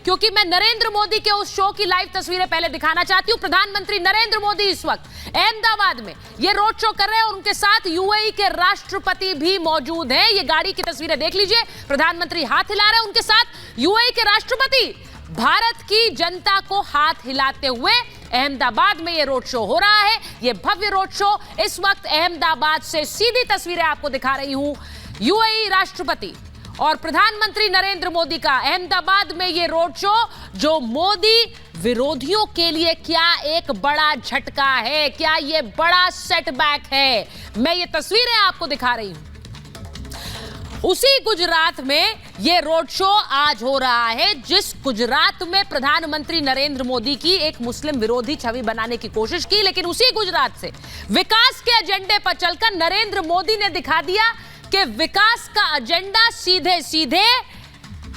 क्योंकि मैं नरेंद्र मोदी के उस शो की लाइव तस्वीरें पहले दिखाना चाहती हूं। प्रधानमंत्री नरेंद्र मोदी इस वक्त अहमदाबाद में ये रोड शो कर रहे हैं और उनके साथ यूएई के राष्ट्रपति भी मौजूद हैं। ये गाड़ी की तस्वीरें देख लीजिए, प्रधानमंत्री हाथ हिला रहे हैं, उनके साथ यूएई के राष्ट्रपति भारत की जनता को हाथ हिलाते हुए अहमदाबाद में ये रोड शो हो रहा है। ये भव्य रोड शो इस वक्त अहमदाबाद से सीधी तस्वीरें आपको दिखा रही हूं। यूएई राष्ट्रपति और प्रधानमंत्री नरेंद्र मोदी का अहमदाबाद में ये रोड शो, जो मोदी विरोधियों के लिए क्या एक बड़ा झटका है, क्या ये बड़ा सेटबैक है। मैं ये तस्वीरें आपको दिखा रही हूं। उसी गुजरात में ये रोड शो आज हो रहा है, जिस गुजरात में प्रधानमंत्री नरेंद्र मोदी की एक मुस्लिम विरोधी छवि बनाने की कोशिश की, लेकिन उसी गुजरात से विकास के एजेंडे पर चलकर नरेंद्र मोदी ने दिखा दिया कि विकास का एजेंडा सीधे सीधे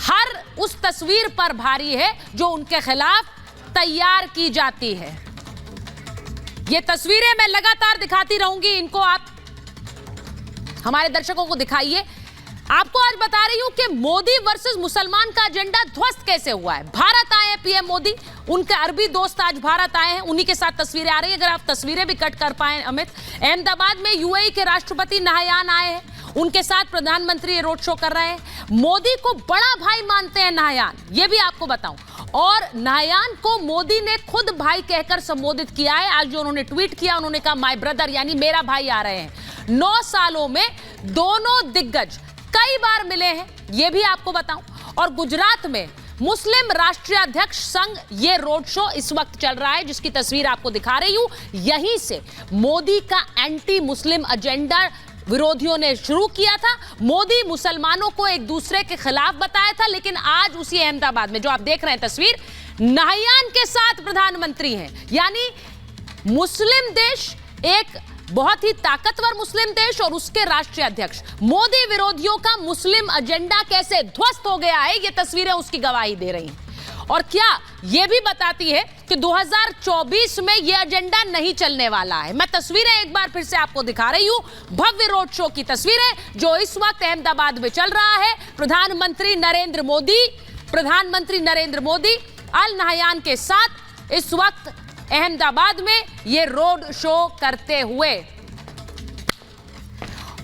हर उस तस्वीर पर भारी है जो उनके खिलाफ तैयार की जाती है। ये तस्वीरें मैं लगातार दिखाती रहूंगी, इनको आप हमारे दर्शकों को दिखाइए। आपको आज बता रही हूं कि मोदी वर्सेस मुसलमान का एजेंडा ध्वस्त कैसे हुआ है। भारत आए हैं पीएम मोदी, उनके अरबी दोस्त आज भारत आए हैं, उन्हीं के साथ तस्वीरें आ रही है। अगर आप तस्वीरें भी कट कर पाए अमित, अहमदाबाद में यूएई के राष्ट्रपति नाहयान आए हैं, उनके साथ प्रधानमंत्री रोड शो कर रहे हैं। मोदी को बड़ा भाई मानते हैं नाहयान, ये भी आपको बताऊं, और नाहयान को मोदी ने खुद भाई कहकर संबोधित किया है। आज जो उन्होंने ट्वीट किया, उन्होंने कहा माय ब्रदर, यानी मेरा भाई आ रहे हैं। 9 सालों में दोनों दिग्गज कई बार मिले हैं, यह भी आपको बताऊं। और गुजरात में मुस्लिम राष्ट्रीय अध्यक्ष संघ ये रोड शो इस वक्त चल रहा है, जिसकी तस्वीर आपको दिखा रही हूं। यहीं से मोदी का एंटी मुस्लिम एजेंडा विरोधियों ने शुरू किया था। मोदी मुसलमानों को एक दूसरे के खिलाफ बताया था, लेकिन आज उसी अहमदाबाद में जो आप देख रहे हैं तस्वीर, नाहयान के साथ प्रधानमंत्री हैं। यानी मुस्लिम देश, एक बहुत ही ताकतवर मुस्लिम देश और उसके राष्ट्रीय अध्यक्ष, मोदी विरोधियों का मुस्लिम एजेंडा कैसे ध्वस्त हो गया है, ये तस्वीरें उसकी गवाही दे रही हैं। और क्या ये भी बताती है कि 2024 में ये एजेंडा नहीं चलने वाला है। मैं तस्वीरें एक बार फिर से आपको दिखा रही हूं, भव्य रोड शो की तस्वीरें जो इस वक्त अहमदाबाद में चल रहा है। प्रधानमंत्री नरेंद्र मोदी अल नाहयान के साथ इस वक्त अहमदाबाद में ये रोड शो करते हुए।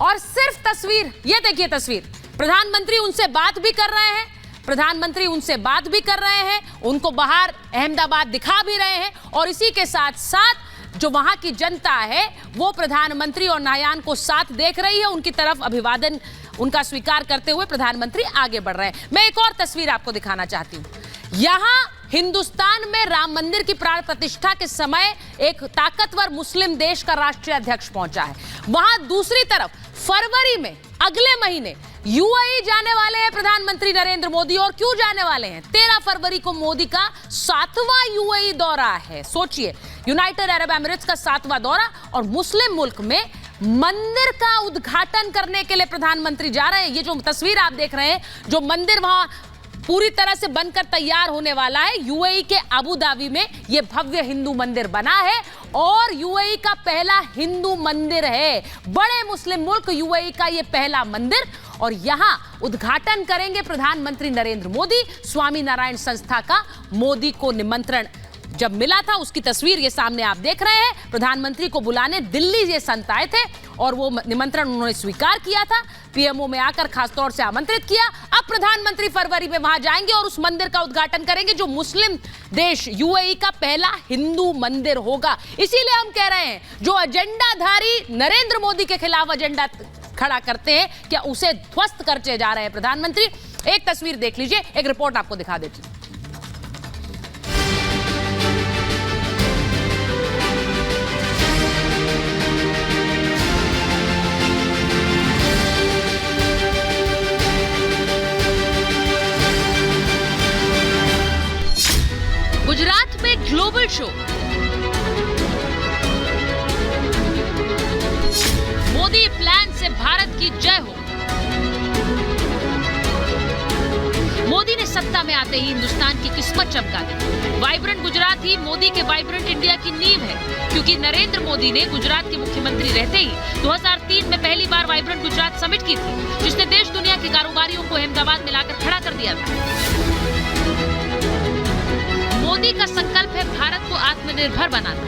और सिर्फ तस्वीर, ये देखिए तस्वीर, प्रधानमंत्री उनसे बात भी कर रहे हैं, उनको बाहर अहमदाबाद दिखा भी रहे हैं, और इसी के साथ साथ जो वहां की जनता है वो प्रधानमंत्री और नाहयान को साथ देख रही है। उनकी तरफ अभिवादन उनका स्वीकार करते हुए प्रधानमंत्री आगे बढ़ रहे हैं। मैं एक और तस्वीर आपको दिखाना चाहती हूं। यहां हिंदुस्तान में राम मंदिर की प्राण प्रतिष्ठा के समय एक ताकतवर मुस्लिम देश का राष्ट्रीय अध्यक्ष पहुंचा है। वहां दूसरी तरफ फरवरी में, अगले महीने यूएई जाने वाले हैं प्रधानमंत्री नरेंद्र मोदी। और क्यों जाने वाले हैं? 13 फरवरी को मोदी का 7वां यूएई दौरा है। सोचिए, यूनाइटेड अरब एमिरेट्स का 7वां दौरा, और मुस्लिम मुल्क में मंदिर का उद्घाटन करने के लिए प्रधानमंत्री जा रहे हैं। ये जो तस्वीर आप देख रहे हैं, जो मंदिर वहां पूरी तरह से बनकर तैयार होने वाला है, यूएई के अबू धाबी में ये भव्य हिंदू मंदिर बना है, और यूएई का पहला हिंदू मंदिर है। बड़े मुस्लिम मुल्क यूएई का ये पहला मंदिर, और यहां उद्घाटन करेंगे प्रधानमंत्री नरेंद्र मोदी। स्वामी नारायण संस्था का मोदी को निमंत्रण जब मिला था, उसकी तस्वीर ये सामने आप देख रहे हैं। प्रधानमंत्री को बुलाने दिल्ली ये संत आए थे, और वो निमंत्रण उन्होंने स्वीकार किया था, पीएमओ में आकर खासतौर से आमंत्रित किया। अब प्रधानमंत्री फरवरी में वहां जाएंगे और उस मंदिर का उद्घाटन करेंगे, जो मुस्लिम देश यूएई का पहला हिंदू मंदिर होगा। इसीलिए हम कह रहे हैं, जो एजेंडाधारी नरेंद्र मोदी के खिलाफ एजेंडा खड़ा करते हैं, क्या उसे ध्वस्त करते जा रहे हैं प्रधानमंत्री। एक तस्वीर देख लीजिए, एक रिपोर्ट आपको दिखा देती हूं। गुजरात में ग्लोबल शो, मोदी प्लान से भारत की जय हो। मोदी ने सत्ता में आते ही हिंदुस्तान की किस्मत चमका दी। वाइब्रेंट गुजरात ही मोदी के वाइब्रेंट इंडिया की नींव है, क्योंकि नरेंद्र मोदी ने गुजरात के मुख्यमंत्री रहते ही 2003 में पहली बार वाइब्रेंट गुजरात समिट की थी, जिसने देश दुनिया के कारोबारियों को अहमदाबाद में लाकर खड़ा कर दिया था। का संकल्प है भारत को आत्मनिर्भर बनाना,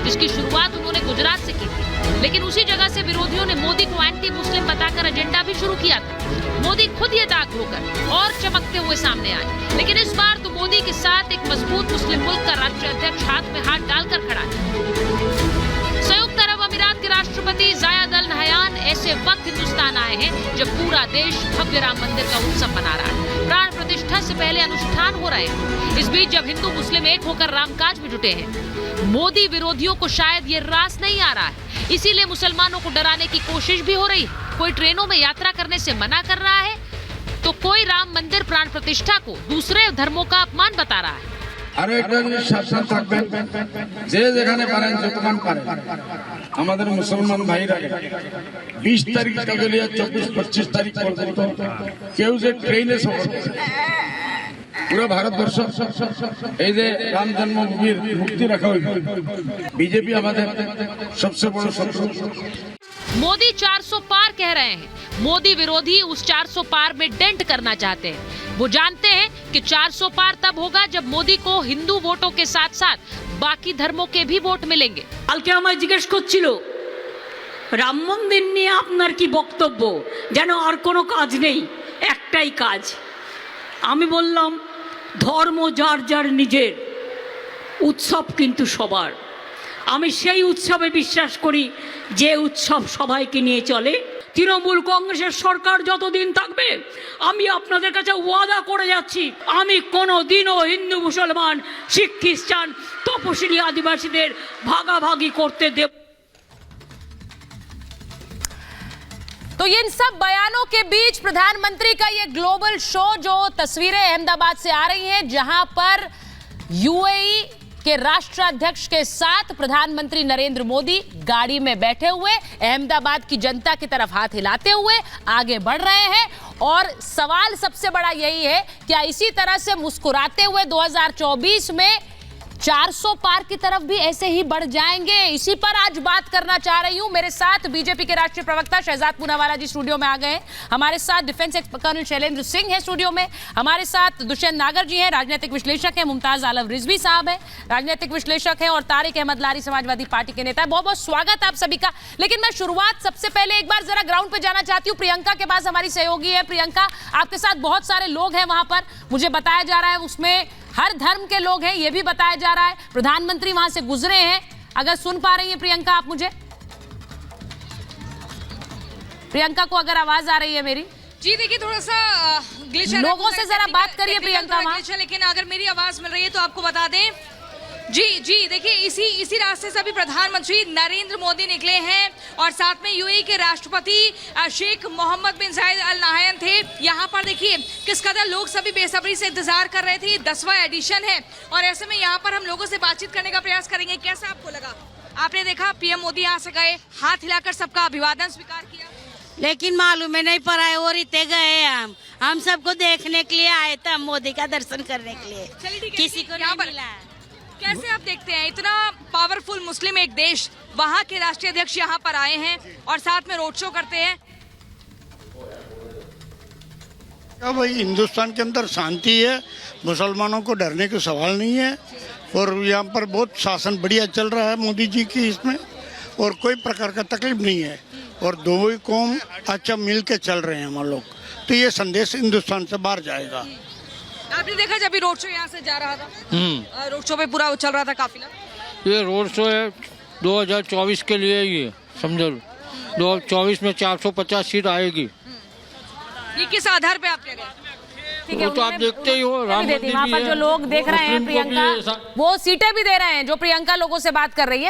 जिसकी शुरुआत उन्होंने गुजरात से की थी। लेकिन उसी जगह से विरोधियों ने मोदी को एंटी मुस्लिम बताकर एजेंडा भी शुरू किया था। मोदी खुद ये दाग धोकर और चमकते हुए सामने आए। लेकिन इस बार तो मोदी के साथ एक मजबूत मुस्लिम मुल्क का राष्ट्रीय अध्यक्ष हाथ में हाथ डालकर खड़ा है। संयुक्त अरब अमीरात के राष्ट्रपति जायद अल नहयान ऐसे वक्त हिंदुस्तान आए हैं जब पूरा देश भव्य राम मंदिर का उत्सव मना रहा है। प्राण प्रतिष्ठा से पहले अनुष्ठान हो रहे हैं। इस बीच जब हिंदू मुस्लिम एक होकर रामकाज में जुटे हैं, मोदी विरोधियों को शायद ये रास नहीं आ रहा है, इसीलिए मुसलमानों को डराने की कोशिश भी हो रही है। कोई ट्रेनों में यात्रा करने से मना कर रहा है, तो कोई राम मंदिर प्राण प्रतिष्ठा को दूसरे धर्मों का अपमान बता रहा है। আরো একটা জিনিস সাবধান থাকবেন, যে যেখানে পারেন যতক্ষণ পারেন আমাদের মুসলমান ভাইরা 20 তারিখ থেকে নিয়ে 24-25 তারিখ পর্যন্ত কেউ যে ট্রেনে সফর করে পুরো ভারতবর্ষ এই যে রাম জন্মভূমির মুক্তি রাখা হয়েছে, বিজেপি আমাদের সবচেয়ে বড় শত্রু। मोदी 400 पार कह रहे हैं। मोदी विरोधी उस 400 पार में डेंट करना चाहते हैं। वो जानते हैं कि 400 पार तब होगा जब मोदी को हिंदू वोटों के साथ साथ बाकी धर्मों के भी वोट मिलेंगे। কালকে আমায় জিজ্ঞেস করছিল রাম মন্দির নিয়ে আপনার কি বক্তব্য, যেন আর কোনো কাজ নেই, একটাই কাজ। আমি বললাম ধর্ম যার যার নিজের, উৎসব কিন্তু সবার। আমি সেই উৎসবে বিশ্বাস করি যে উৎসব সবাইকে নিয়ে চলে। তৃণমূল কংগ্রেসের সরকার যতদিন থাকবে আমি আপনাদের কাছে ওয়াদা করে যাচ্ছি, আমি কোনো দিনও হিন্দু মুসলমান শিখ খ্রিস্টান তপশিলি আদিবাসীদের ভাগাভাগি করতে দেব। तो इन सब बयानों के बीच प्रधानमंत्री का ये ग्लोबल शो, जो तस्वीरें अहमदाबाद से आ रही हैं, जहां पर यूएई के राष्ट्राध्यक्ष के साथ प्रधानमंत्री नरेंद्र मोदी गाड़ी में बैठे हुए अहमदाबाद की जनता की तरफ हाथ हिलाते हुए आगे बढ़ रहे हैं। और सवाल सबसे बड़ा यही है, क्या इसी तरह से मुस्कुराते हुए 2024 में 400 पार की तरफ भी ऐसे ही बढ़ जाएंगे? इसी पर आज बात करना चाह रही हूं। मेरे साथ बीजेपी के राष्ट्रीय प्रवक्ता शहजाद पूनावाला जी स्टूडियो में आ गए हैं। हमारे साथ defence expert colonel Shailendra Singh है स्टूडियो में। हमारे साथ दुष्यंत नागर जी हैं, राजनीतिक विश्लेषक हैं। मुमताज आलम रिजवी साहब हैं, राजनीतिक विश्लेषक हैं। और तारिक अहमद लारी, समाजवादी पार्टी के नेता है। बहुत बहुत स्वागत आप सभी का। लेकिन मैं शुरुआत सबसे पहले एक बार जरा ग्राउंड पे जाना चाहती हूँ। प्रियंका के पास हमारी सहयोगी है। प्रियंका, आपके साथ बहुत सारे लोग हैं वहां पर, मुझे बताया जा रहा है उसमें हर धर्म के लोग हैं, ये भी बताया जा रहा है। प्रधानमंत्री वहां से गुजरे हैं। अगर सुन पा रही हैं प्रियंका आप मुझे? प्रियंका को अगर आवाज आ रही है मेरी? जी देखिए, थोड़ा सा ग्लिच है, लोगों से जरा बात करिए प्रियंका वहां। लेकिन अगर मेरी आवाज मिल रही है तो आपको बता दें। जी देखिए, इसी रास्ते से अभी प्रधानमंत्री नरेंद्र मोदी निकले हैं और साथ में यूएई के राष्ट्रपति शेख मोहम्मद बिन जायद अल नाहयान थे। यहाँ पर देखिए किस कदर लोग सभी बेसब्री से इंतजार कर रहे थे। 10वां एडिशन है और ऐसे में यहाँ पर हम लोगों से बातचीत करने का प्रयास करेंगे। कैसा आपको लगा? आपने देखा पीएम मोदी यहाँ से गए, हाथ हिलाकर सबका अभिवादन स्वीकार किया, लेकिन मालूम है नहीं पड़ा है, और इतने गए हम सबको देखने के लिए आए थे, मोदी का दर्शन करने के लिए। चलिए ठीक है, किसी को यहाँ नहीं पर मिला। कैसे आप देखते हैं इतना पावरफुल मुस्लिम एक देश, वहाँ के राष्ट्रीय अध्यक्ष यहाँ पर आए हैं और साथ में रोड शो करते हैं? क्या भाई, हिंदुस्तान के अंदर शांति है, मुसलमानों को डरने का सवाल नहीं है और यहाँ पर बहुत शासन बढ़िया चल रहा है मोदी जी की इसमें, और कोई प्रकार का तकलीफ नहीं है और दोनों ही कौम अच्छा मिल के चल रहे हैं हम लोग। तो ये संदेश हिंदुस्तान से बाहर जाएगा। आपने देखा जब भी रोड शो यहाँ से जा रहा था, रोड शो पे पूरा चल रहा था काफिला। ये रोड शो है 2024 के लिए, ये समझो 2024 में 450 सीट आएगी। ये किस आधार पे आप कह रहे हैं? ठीक है, वो तो आप देखते ही हो, राम मंदिर वहाँ पर जो लोग देख रहे हैं प्रियंका, वो सीटें भी दे रहे हैं जो प्रियंका लोगों से बात कर रही है।